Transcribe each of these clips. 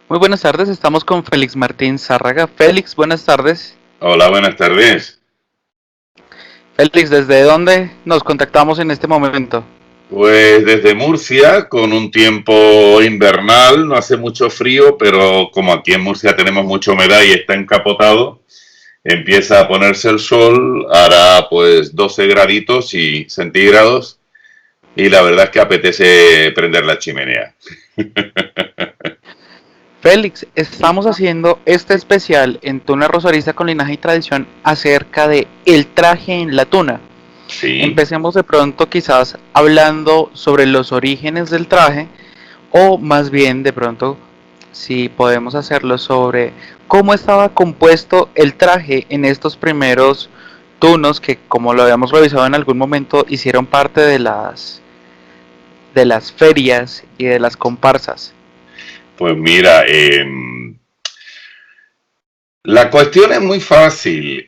Muy buenas tardes, estamos con Félix Martín Zárraga. Félix, buenas tardes. Hola, buenas tardes. Félix, ¿desde dónde nos contactamos en este momento? Pues desde Murcia, con un tiempo invernal, no hace mucho frío, pero como aquí en Murcia tenemos mucha humedad y está encapotado, empieza a ponerse el sol, hará pues 12 graditos y centígrados, y la verdad es que apetece prender la chimenea. Félix, estamos haciendo este especial en Tuna Rosariza con Linaje y Tradición acerca de el traje en la tuna. Sí, Empecemos de pronto quizás hablando sobre los orígenes del traje o más bien de pronto si podemos hacerlo sobre cómo estaba compuesto el traje en estos primeros tunos que como lo habíamos revisado en algún momento hicieron parte de las ferias y de las comparsas. pues mira, la cuestión es muy fácil,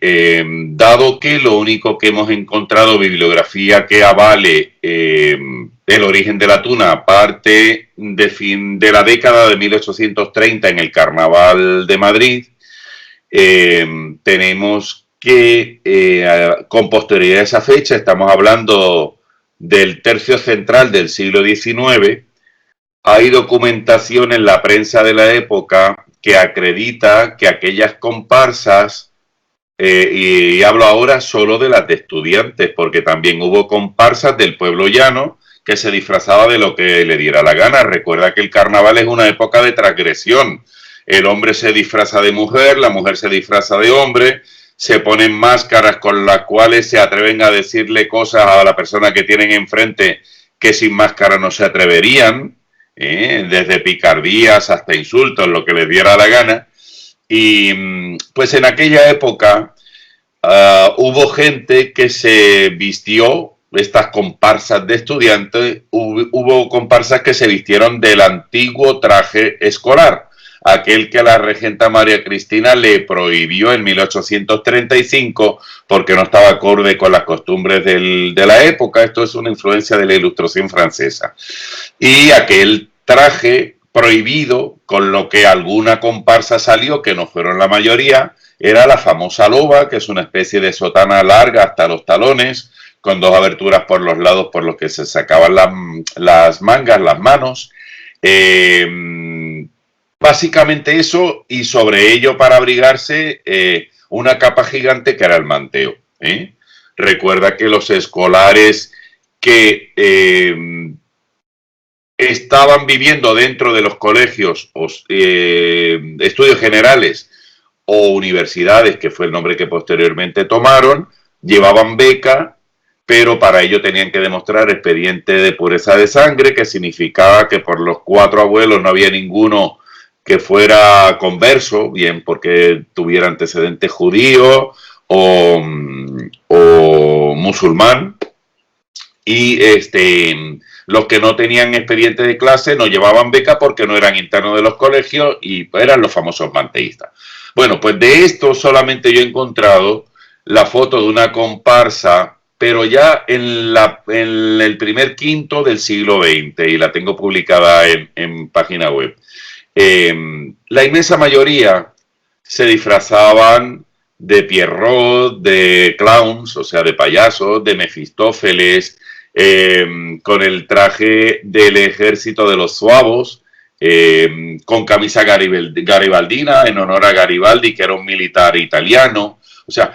dado que lo único que hemos encontrado bibliografía que avale el origen de la tuna, aparte de fin de la década de 1830 en el Carnaval de Madrid, tenemos que con posterioridad a esa fecha, estamos hablando del tercio central del siglo XIX, hay documentación en la prensa de la época que acredita que aquellas comparsas, y hablo ahora solo de las de estudiantes, porque también hubo comparsas del pueblo llano que se disfrazaba de lo que le diera la gana. Recuerda que el carnaval es una época de transgresión. El hombre se disfraza de mujer, la mujer se disfraza de hombre, se ponen máscaras con las cuales se atreven a decirle cosas a la persona que tienen enfrente que sin máscara no se atreverían, desde picardías hasta insultos, lo que les diera la gana. Y pues en aquella época hubo gente que se vistió, estas comparsas de estudiantes, hubo comparsas que se vistieron del antiguo traje escolar, aquel que la regenta María Cristina le prohibió en 1835 porque no estaba acorde con las costumbres de la época. Esto es una influencia de la Ilustración francesa. Y aquel traje prohibido, con lo que alguna comparsa salió, que no fueron la mayoría, era la famosa loba, que es una especie de sotana larga hasta los talones, con dos aberturas por los lados por los que se sacaban las mangas, las manos. Básicamente eso, y sobre ello para abrigarse una capa gigante que era el manteo. Recuerda que los escolares que estaban viviendo dentro de los colegios o estudios generales o universidades, que fue el nombre que posteriormente tomaron, llevaban beca, pero para ello tenían que demostrar expediente de pureza de sangre, que significaba que por los 4 abuelos no había ninguno que fuera converso, bien porque tuviera antecedentes judíos o musulmán, y los que no tenían expediente de clase no llevaban beca porque no eran internos de los colegios y eran los famosos manteístas. Bueno, pues de esto solamente yo he encontrado la foto de una comparsa, pero ya en el primer quinto del siglo XX, y la tengo publicada en página web. La inmensa mayoría se disfrazaban de Pierrot, de clowns, o sea, de payasos, de Mefistófeles, con el traje del ejército de los suavos, con camisa garibaldina en honor a Garibaldi, que era un militar italiano. O sea,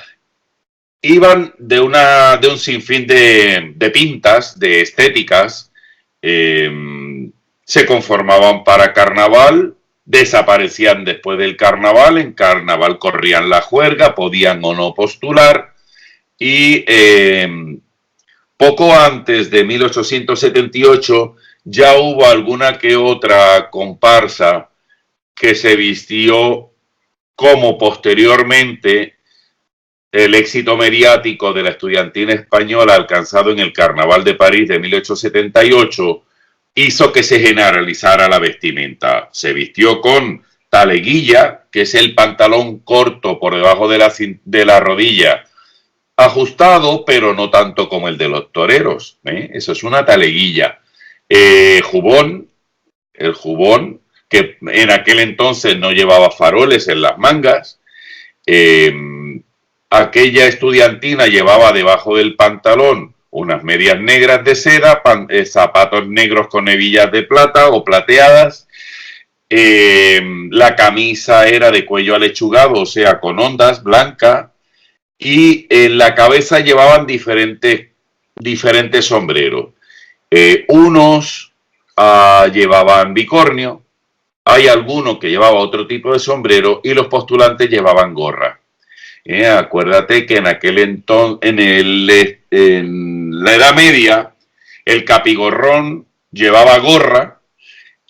iban de un sinfín de pintas, de estéticas, eh, se conformaban para carnaval, desaparecían después del carnaval, en carnaval corrían la juerga, podían o no postular, y poco antes de 1878 ya hubo alguna que otra comparsa que se vistió como posteriormente el éxito mediático de la estudiantina española alcanzado en el Carnaval de París de 1878 hizo que se generalizara la vestimenta. Se vistió con taleguilla, que es el pantalón corto por debajo de la rodilla, ajustado, pero no tanto como el de los toreros. Eso es una taleguilla. Jubón, el jubón, que en aquel entonces no llevaba faroles en las mangas. Aquella estudiantina llevaba debajo del pantalón unas medias negras de seda, zapatos negros con hebillas de plata o plateadas. La camisa era de cuello alechugado, o sea, con ondas, blanca, y en la cabeza llevaban diferentes sombreros. Unos llevaban bicornio, hay algunos que llevaban otro tipo de sombrero y los postulantes llevaban gorra. Acuérdate que en aquel entonces, en la Edad Media, el capigorrón llevaba gorra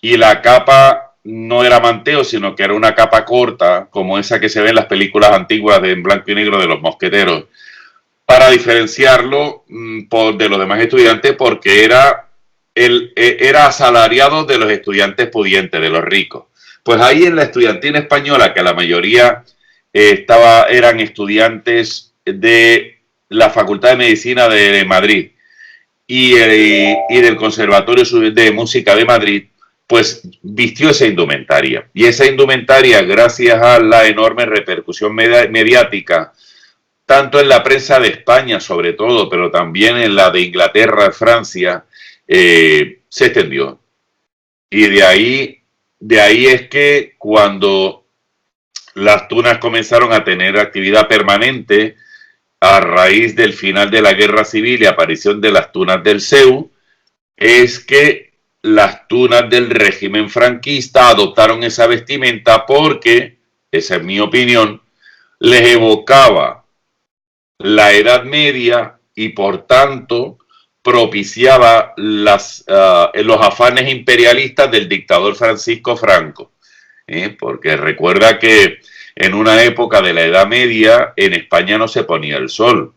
y la capa no era manteo, sino que era una capa corta, como esa que se ve en las películas antiguas en blanco y negro de los mosqueteros, para diferenciarlo de los demás estudiantes, porque era asalariado de los estudiantes pudientes, de los ricos. Pues ahí en la estudiantina española, que la mayoría eran estudiantes de la Facultad de Medicina de Madrid y del Conservatorio de Música de Madrid, pues vistió esa indumentaria. Y esa indumentaria, gracias a la enorme repercusión mediática, tanto en la prensa de España sobre todo, pero también en la de Inglaterra, Francia, se extendió. Y de ahí es que cuando las tunas comenzaron a tener actividad permanente a raíz del final de la Guerra Civil y aparición de las tunas del CEU, es que las tunas del régimen franquista adoptaron esa vestimenta porque, esa es mi opinión, les evocaba la Edad Media y por tanto propiciaba los afanes imperialistas del dictador Francisco Franco. Porque recuerda que en una época de la Edad Media en España no se ponía el sol.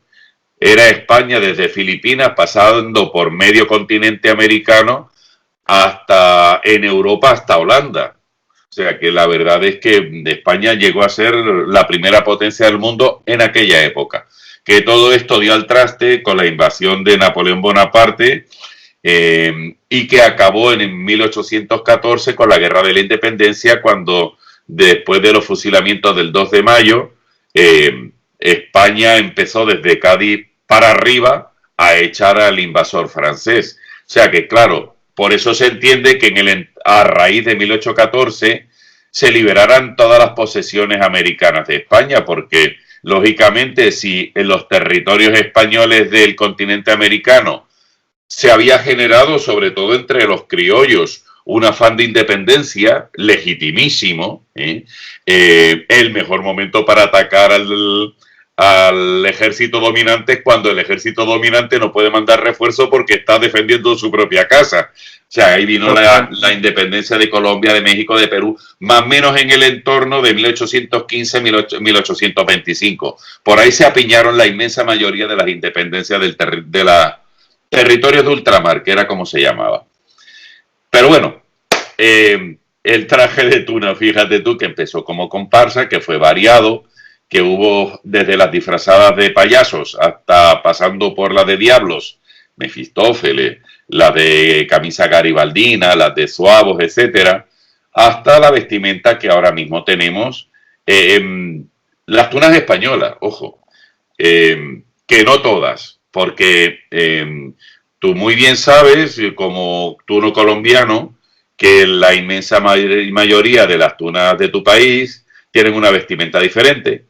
Era España desde Filipinas, pasando por medio continente americano, hasta en Europa, hasta Holanda. O sea que la verdad es que España llegó a ser la primera potencia del mundo en aquella época. Que todo esto dio al traste con la invasión de Napoleón Bonaparte y que acabó en 1814 con la Guerra de la Independencia, cuando después de los fusilamientos del 2 de mayo, España empezó desde Cádiz para arriba a echar al invasor francés. O sea que, claro, por eso se entiende que a raíz de 1814 se liberaran todas las posesiones americanas de España, porque lógicamente si en los territorios españoles del continente americano se había generado, sobre todo entre los criollos, un afán de independencia legitimísimo, el mejor momento para atacar al ejército dominante es cuando el ejército dominante no puede mandar refuerzo porque está defendiendo su propia casa. O sea, ahí vino la independencia de Colombia, de México, de Perú, más o menos en el entorno de 1815-1825. Por ahí se apiñaron la inmensa mayoría de las independencias de los territorios de ultramar, que era como se llamaba. Pero bueno, el traje de tuna, fíjate tú, que empezó como comparsa, que fue variado, que hubo desde las disfrazadas de payasos hasta pasando por la de diablos, Mefistófeles, la de camisa garibaldina, las de zuavos, etcétera, hasta la vestimenta que ahora mismo tenemos, las tunas españolas, ojo, que no todas, porque tú muy bien sabes, como tuno colombiano, que la inmensa mayoría de las tunas de tu país tienen una vestimenta diferente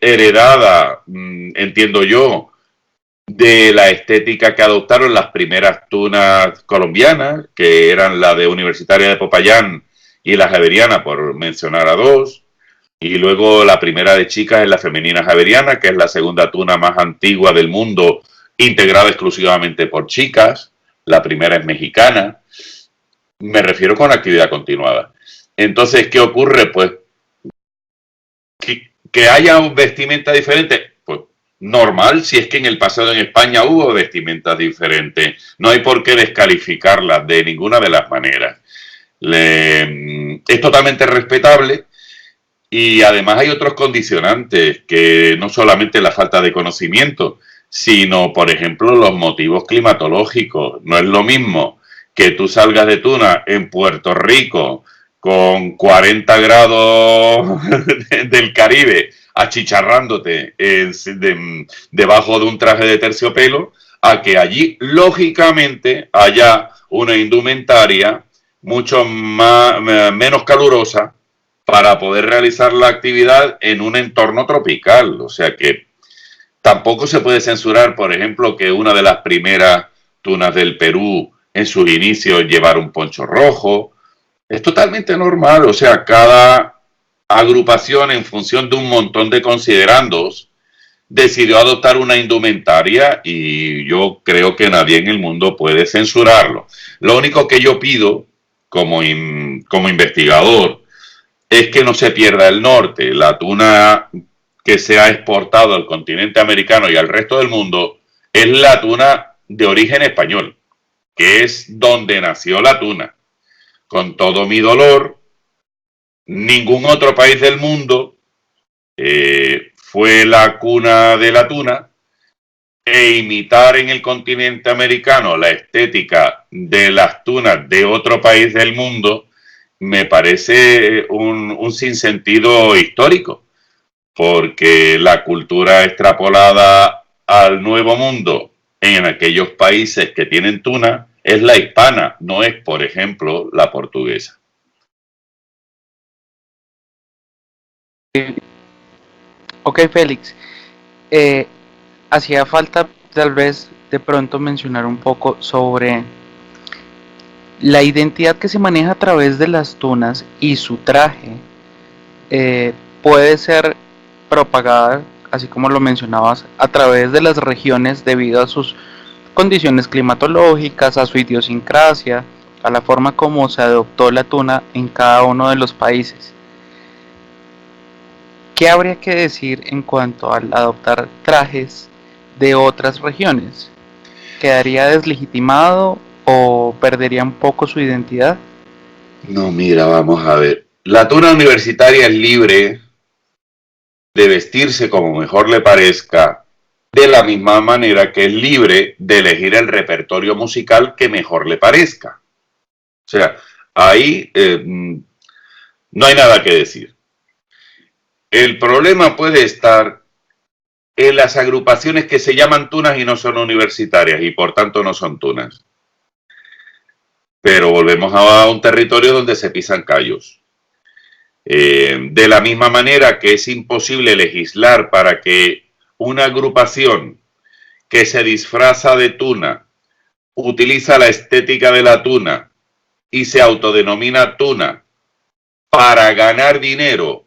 heredada, entiendo yo, de la estética que adoptaron las primeras tunas colombianas, que eran la de Universitaria de Popayán y la Javeriana, por mencionar a dos, y luego la primera de chicas es la femenina javeriana, que es la segunda tuna más antigua del mundo, integrada exclusivamente por chicas. La primera es mexicana. Me refiero con actividad continuada. Entonces, ¿qué ocurre? Pues que haya un vestimenta diferente, pues normal, si es que en el pasado en España hubo vestimentas diferentes. No hay por qué descalificarlas de ninguna de las maneras. Es totalmente respetable y además hay otros condicionantes, que no solamente la falta de conocimiento, sino, por ejemplo, los motivos climatológicos. No es lo mismo que tú salgas de tuna en Puerto Rico con 40 grados del Caribe achicharrándote debajo de un traje de terciopelo, a que allí lógicamente haya una indumentaria mucho menos calurosa para poder realizar la actividad en un entorno tropical. O sea que tampoco se puede censurar, por ejemplo, que una de las primeras tunas del Perú en sus inicios llevara un poncho rojo. Es totalmente normal. O sea, cada agrupación, en función de un montón de considerandos, decidió adoptar una indumentaria y yo creo que nadie en el mundo puede censurarlo. Lo único que yo pido como investigador es que no se pierda el norte. La tuna que se ha exportado al continente americano y al resto del mundo es la tuna de origen español, que es donde nació la tuna. Con todo mi dolor, ningún otro país del mundo fue la cuna de la tuna, e imitar en el continente americano la estética de las tunas de otro país del mundo me parece un sinsentido histórico, porque la cultura extrapolada al Nuevo Mundo en aquellos países que tienen tuna es la hispana, no es, por ejemplo, la portuguesa. Ok, Félix. Hacía falta tal vez de pronto mencionar un poco sobre la identidad que se maneja a través de las tunas y su traje. Puede ser propagada, así como lo mencionabas, a través de las regiones debido a sus condiciones climatológicas, a su idiosincrasia, a la forma como se adoptó la tuna en cada uno de los países. ¿Qué habría que decir en cuanto al adoptar trajes de otras regiones? ¿Quedaría deslegitimado o perdería un poco su identidad? No, mira, vamos a ver. La tuna universitaria es libre de vestirse como mejor le parezca, de la misma manera que es libre de elegir el repertorio musical que mejor le parezca. O sea, ahí no hay nada que decir. El problema puede estar en las agrupaciones que se llaman tunas y no son universitarias y por tanto no son tunas. Pero volvemos a un territorio donde se pisan callos. De la misma manera que es imposible legislar para que una agrupación que se disfraza de tuna, utiliza la estética de la tuna y se autodenomina tuna para ganar dinero,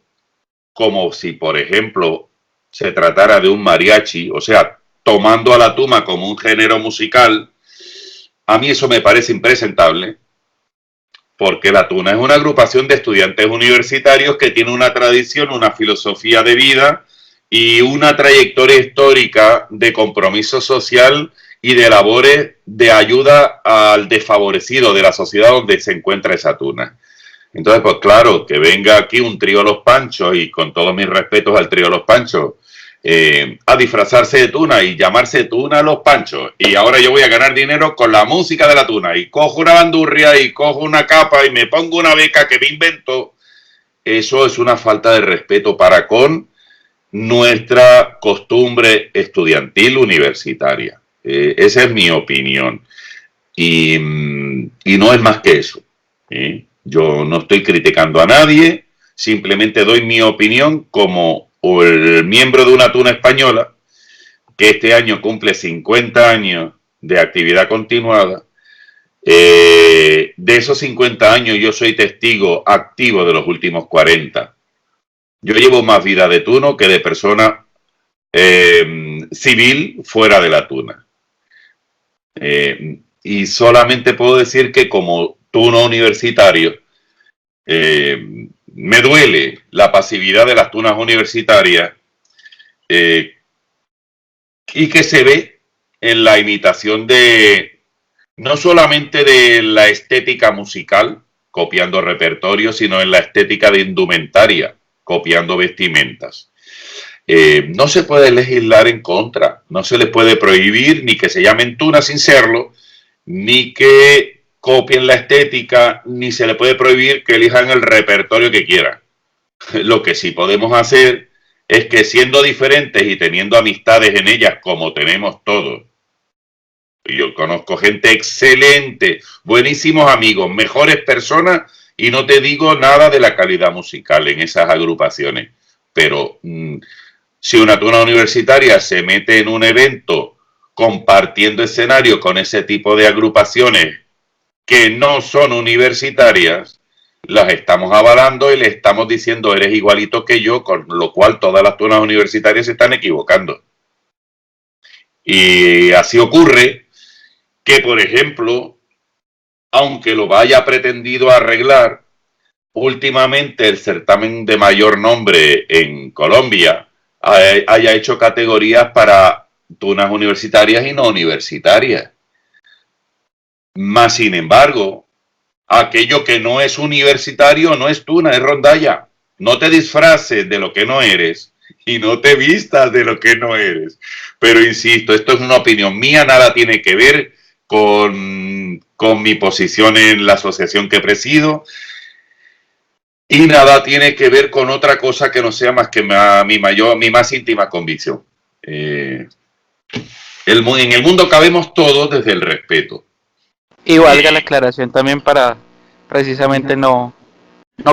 como si, por ejemplo, se tratara de un mariachi, o sea, tomando a la tuna como un género musical, a mí eso me parece impresentable, porque la tuna es una agrupación de estudiantes universitarios que tiene una tradición, una filosofía de vida y una trayectoria histórica de compromiso social y de labores de ayuda al desfavorecido de la sociedad donde se encuentra esa tuna. Entonces, pues claro, que venga aquí un trío Los Panchos, y con todos mis respetos al trío Los Panchos, a disfrazarse de tuna y llamarse Tuna Los Panchos, y ahora yo voy a ganar dinero con la música de la tuna, y cojo una bandurria y cojo una capa y me pongo una beca que me invento. Eso es una falta de respeto para con nuestra costumbre estudiantil universitaria. Esa es mi opinión. Y no es más que eso. Yo no estoy criticando a nadie, simplemente doy mi opinión como el miembro de una tuna española que este año cumple 50 años de actividad continuada. De esos 50 años yo soy testigo activo de los últimos 40. Yo llevo más vida de tuno que de persona civil fuera de la tuna. Y solamente puedo decir que como tuno universitario, me duele la pasividad de las tunas universitarias, y que se ve en la imitación de, no solamente de la estética musical, copiando repertorios, sino en la estética de indumentaria, copiando vestimentas. No se puede legislar en contra, no se les puede prohibir ni que se llamen tunas sin serlo, ni que copien la estética, ni se le puede prohibir que elijan el repertorio que quieran. Lo que sí podemos hacer es que siendo diferentes y teniendo amistades en ellas como tenemos todos, y yo conozco gente excelente, buenísimos amigos, mejores personas, y no te digo nada de la calidad musical en esas agrupaciones, pero si una tuna universitaria se mete en un evento compartiendo escenario con ese tipo de agrupaciones que no son universitarias, las estamos avalando y le estamos diciendo eres igualito que yo, con lo cual todas las tunas universitarias se están equivocando. Y así ocurre que, por ejemplo, aunque lo vaya pretendido arreglar, últimamente el certamen de mayor nombre en Colombia haya hecho categorías para tunas universitarias y no universitarias. Más sin embargo, aquello que no es universitario no es tuna, es rondalla. No te disfraces de lo que no eres y no te vistas de lo que no eres. Pero insisto, esto es una opinión mía, nada tiene que ver con mi posición en la asociación que presido y nada tiene que ver con otra cosa que no sea más que mi más íntima convicción. En el mundo cabemos todos desde el respeto. Y valga la aclaración también para precisamente no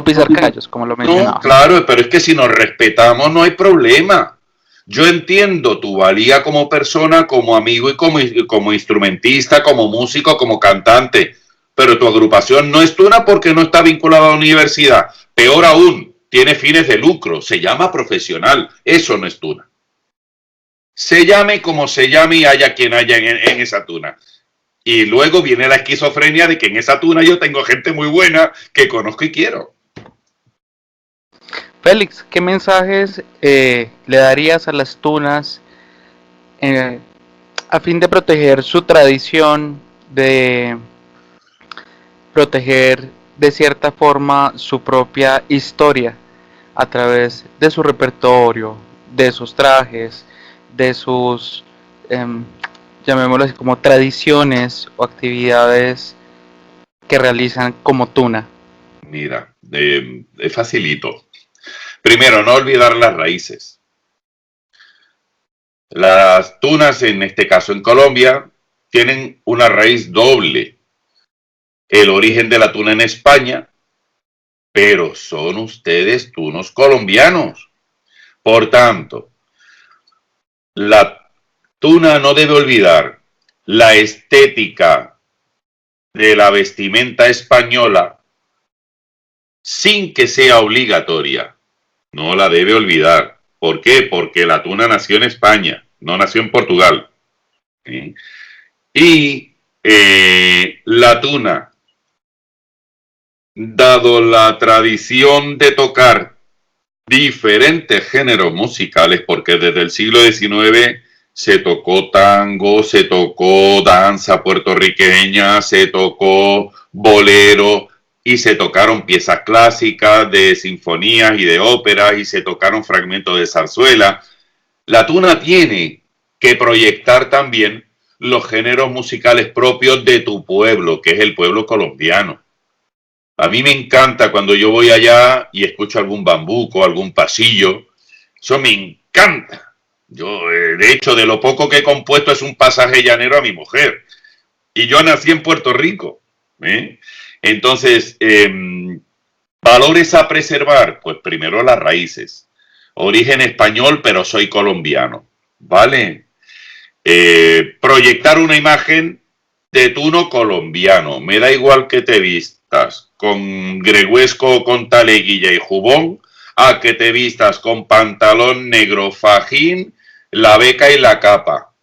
pisar callos, como lo mencionaba. No, claro, pero es que si nos respetamos no hay problema. Yo entiendo tu valía como persona, como amigo y como instrumentista, como músico, como cantante, pero tu agrupación no es tuna porque no está vinculada a la universidad. Peor aún, tiene fines de lucro, se llama profesional, eso no es tuna. Se llame como se llame y haya quien haya en esa tuna. Y luego viene la esquizofrenia de que en esa tuna yo tengo gente muy buena que conozco y quiero. Félix, ¿qué mensajes le darías a las tunas a fin de proteger su tradición, de proteger de cierta forma su propia historia a través de su repertorio, de sus trajes, de sus, llamémoslo así, como tradiciones o actividades que realizan como tuna? Mira, es facilito. Primero, no olvidar las raíces. Las tunas, en este caso en Colombia, tienen una raíz doble. El origen de la tuna en España, pero son ustedes tunos colombianos. Por tanto, la tuna no debe olvidar la estética de la vestimenta española sin que sea obligatoria. No la debe olvidar. ¿Por qué? Porque la tuna nació en España, no nació en Portugal. ¿Sí? Y la tuna, dado la tradición de tocar diferentes géneros musicales, porque desde el siglo XIX se tocó tango, se tocó danza puertorriqueña, se tocó bolero y se tocaron piezas clásicas de sinfonías y de óperas y se tocaron fragmentos de zarzuela. La tuna tiene que proyectar también los géneros musicales propios de tu pueblo, que es el pueblo colombiano. A mí me encanta cuando yo voy allá y escucho algún bambuco, algún pasillo. Eso me encanta. Yo, de hecho, de lo poco que he compuesto es un pasaje llanero a mi mujer. Y yo nací en Puerto Rico. Entonces, valores a preservar, pues primero las raíces. Origen español, pero soy colombiano. ¿Vale? Proyectar una imagen de tuno colombiano. Me da igual que te vistas con greguesco, con taleguilla y jubón, a que te vistas con pantalón negro, fajín, la beca y la capa.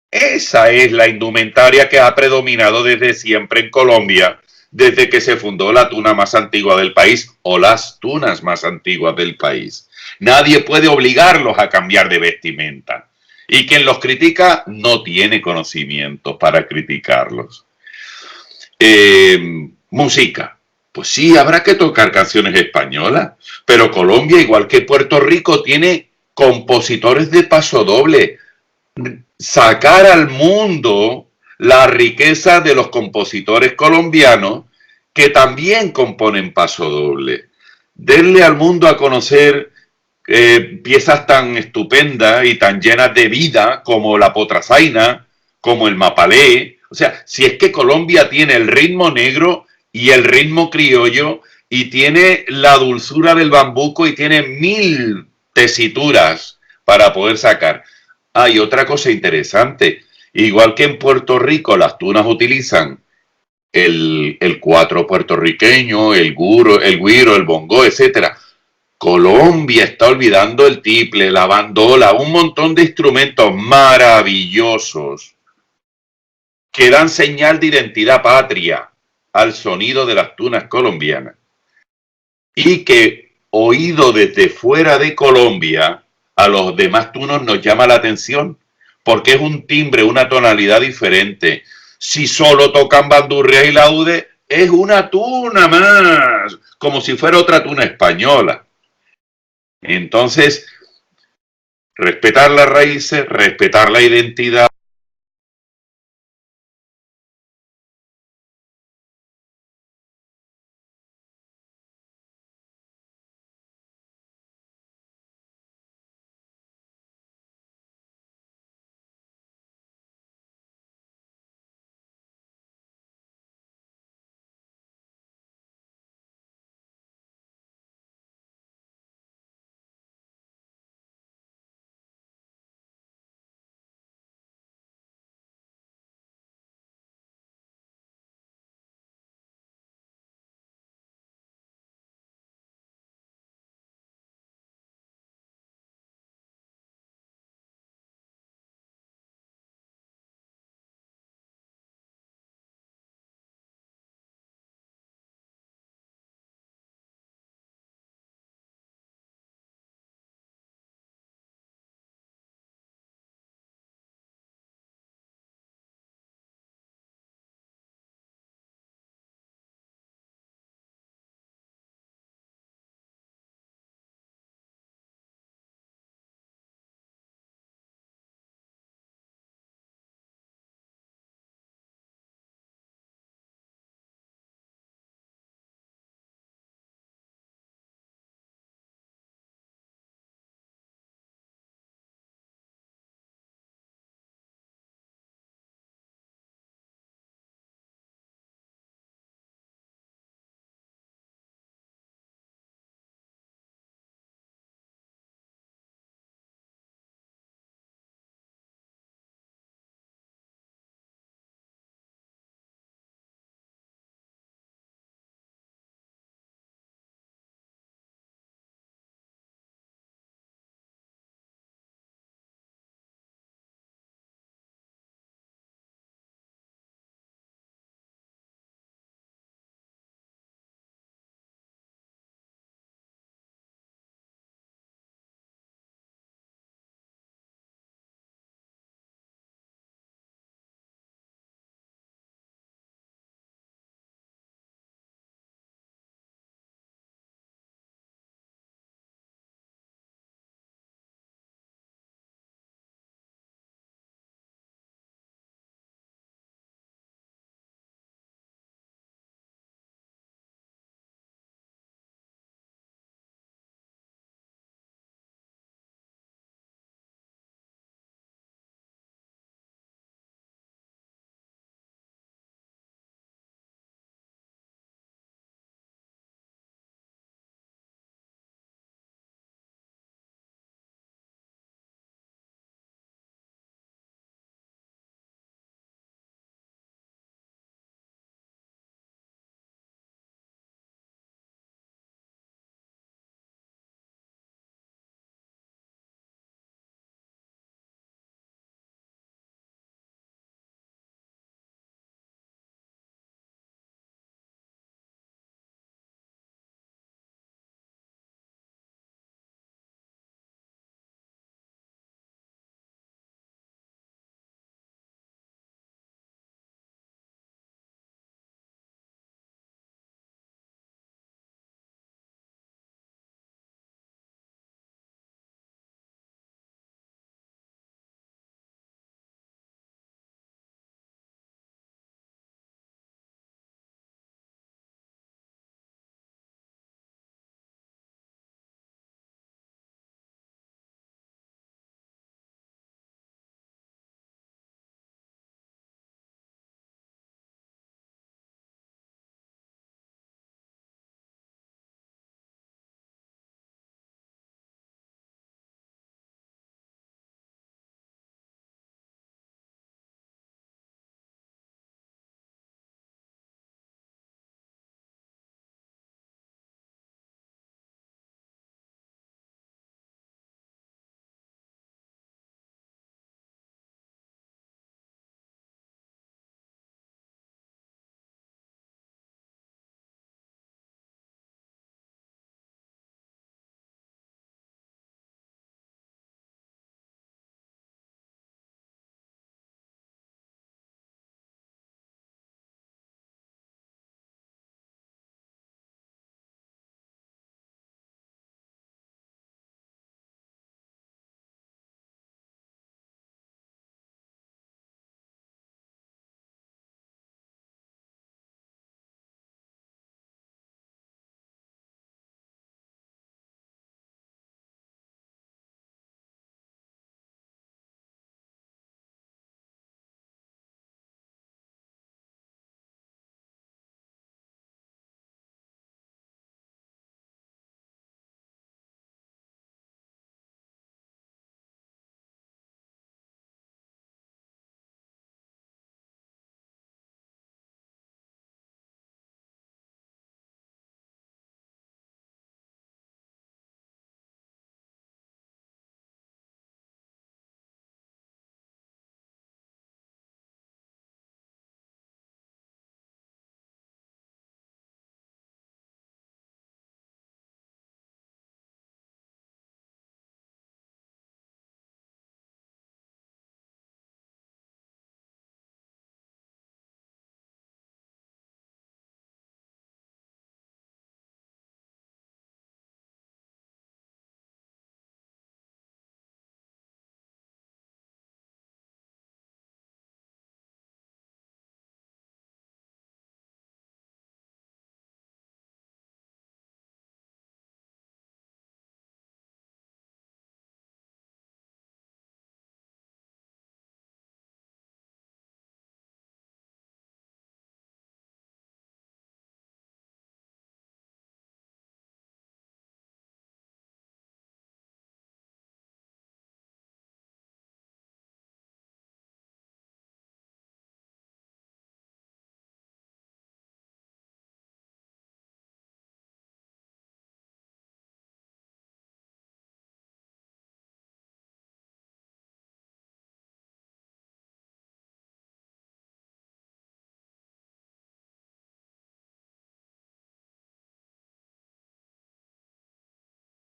Esa es la indumentaria que ha predominado desde siempre en Colombia, desde que se fundó la tuna más antigua del país o las tunas más antiguas del país. Nadie puede obligarlos a cambiar de vestimenta. Y quien los critica no tiene conocimiento para criticarlos. Música. Pues sí, habrá que tocar canciones españolas, pero Colombia, igual que Puerto Rico, tiene compositores de pasodoble. Sacar al mundo la riqueza de los compositores colombianos que también componen Paso Doble. Denle al mundo a conocer piezas tan estupendas y tan llenas de vida como la Potrasaina, como el Mapalé. O sea, si es que Colombia tiene el ritmo negro y el ritmo criollo y tiene la dulzura del bambuco y tiene 1000 tesituras para poder sacar. Hay otra cosa interesante. Igual que en Puerto Rico las tunas utilizan el cuatro puertorriqueño, el güiro, el bongo, etcétera. Colombia está olvidando el tiple, la bandola, un montón de instrumentos maravillosos que dan señal de identidad patria al sonido de las tunas colombianas y que, oído desde fuera de Colombia, a los demás tunos nos llama la atención porque es un timbre, una tonalidad diferente. Si solo tocan bandurria y laude, es una tuna más, como si fuera otra tuna española. Entonces, respetar las raíces, respetar la identidad